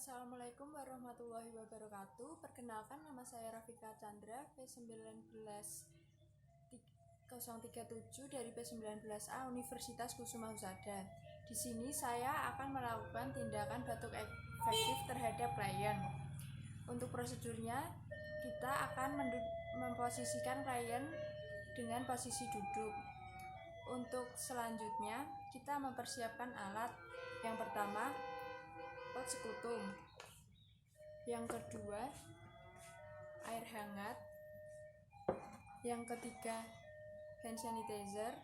Assalamualaikum warahmatullahi wabarakatuh. Perkenalkan, nama saya Rafika Chandra, P19037 dari P19A Universitas Kusuma Husada. Di sini saya akan melakukan tindakan batuk efektif terhadap klien. Untuk prosedurnya, kita akan memposisikan klien dengan posisi duduk. Untuk selanjutnya, kita mempersiapkan alat. Yang pertama, pot sekutum. Yang kedua, air hangat. Yang ketiga, hand sanitizer.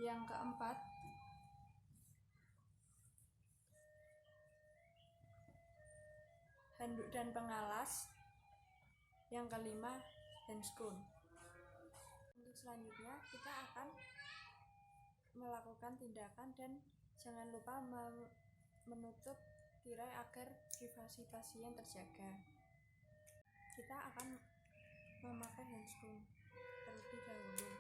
Yang keempat, handuk dan pengalas. Yang kelima, handscoon. Untuk selanjutnya, kita akan melakukan tindakan dan jangan lupa menutup tirai agar privasi pasien terjaga. Kita akan memakai handscoon terlebih dahulu.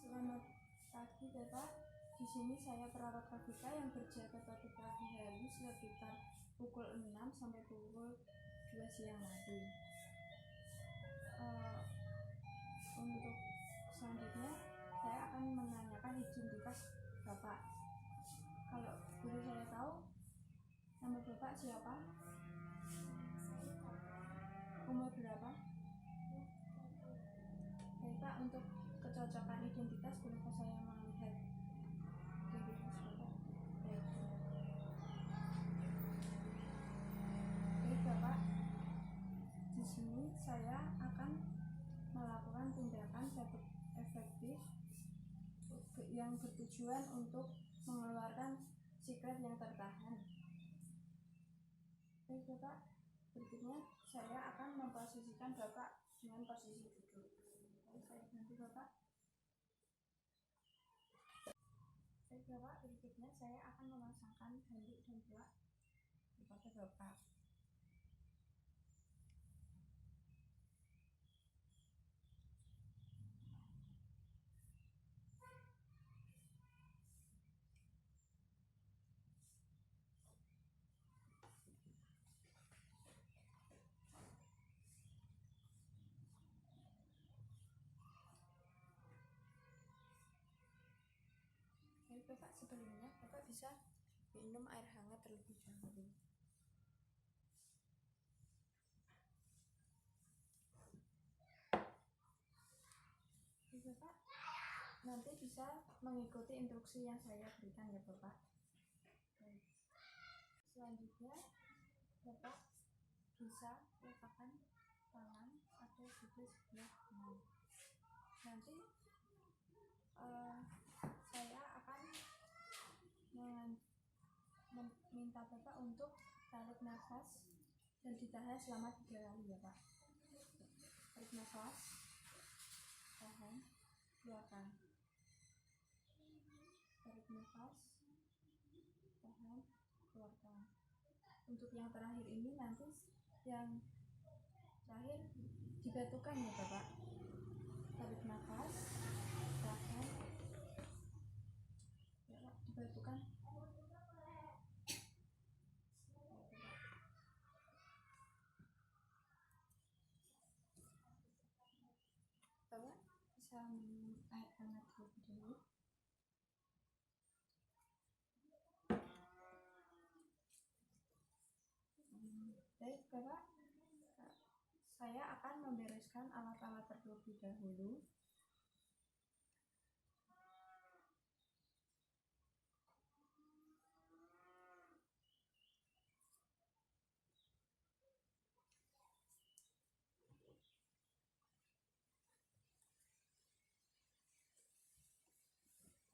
Selamat pagi Bapak, di sini saya perawat Rafika yang berjaga pada pagi hari sekitar pukul 6 sampai pukul 2 siang tadi. Untuk selanjutnya saya akan menanyakan identitas Bapak. Kalau boleh saya tahu, nama Bapak siapa? Umur berapa? Baik Pak, untuk kecocokan identitas bolehkah saya melihat identitas Bapak? Baik Bapak, di sini saya akan melakukan tindakan batuk efektif yang bertujuan untuk mengeluarkan siklet yang tertahan. Baik Bapak, berikutnya saya akan memposisikan Bapak dengan posisi duduk. Baik, saya bantu Bapak. Baik Bapak, berikutnya saya akan memasangkan handuk dan pelak kepada Bapak. Baik Bapak, sebelumnya Bapak bisa minum air hangat terlebih dahulu. Baik Bapak, nanti bisa mengikuti instruksi yang saya berikan ya Bapak. Baik. Selanjutnya Bapak bisa letakkan tangan pada sisi sebelah kanan. Nanti saya akan meminta Bapak untuk tarik nafas dan ditahan selama 3 kali ya Pak. Tarik nafas, tahan, keluarkan. Tarik nafas, tahan, keluarkan. Untuk yang terakhir ini nanti yang terakhir dibatukan ya Bapak. Tarik nafas, tahan, ya Pak, dibatukan. Bapak bisa minum air hangat terlebih dahulu. Baik Bapak, saya akan membereskan alat-alat terlebih dahulu.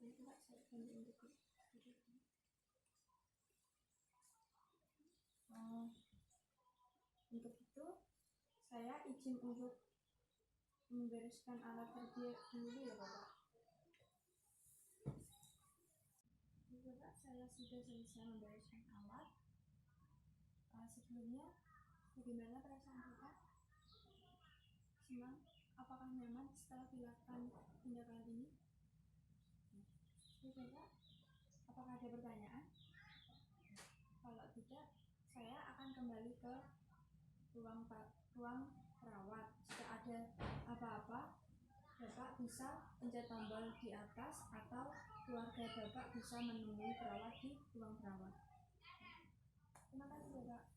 Baik Pak, saya ganti untuk Saya izin untuk membereskan alat terlebih dulu ya Bapak. Bapak, saya sudah selesai membereskan alat. Sebelumnya, bagaimana perasaan Bapak? Senang? Apakah nyaman setelah dilakukan tindakan ini? Bapak, apakah ada pertanyaan? Kalau tidak, saya akan kembali ke ruang perawat. Jika ada apa-apa, Bapak bisa pencet tombol di atas atau keluarga Bapak bisa menemui perawat di ruang perawat. Terima kasih Bapak.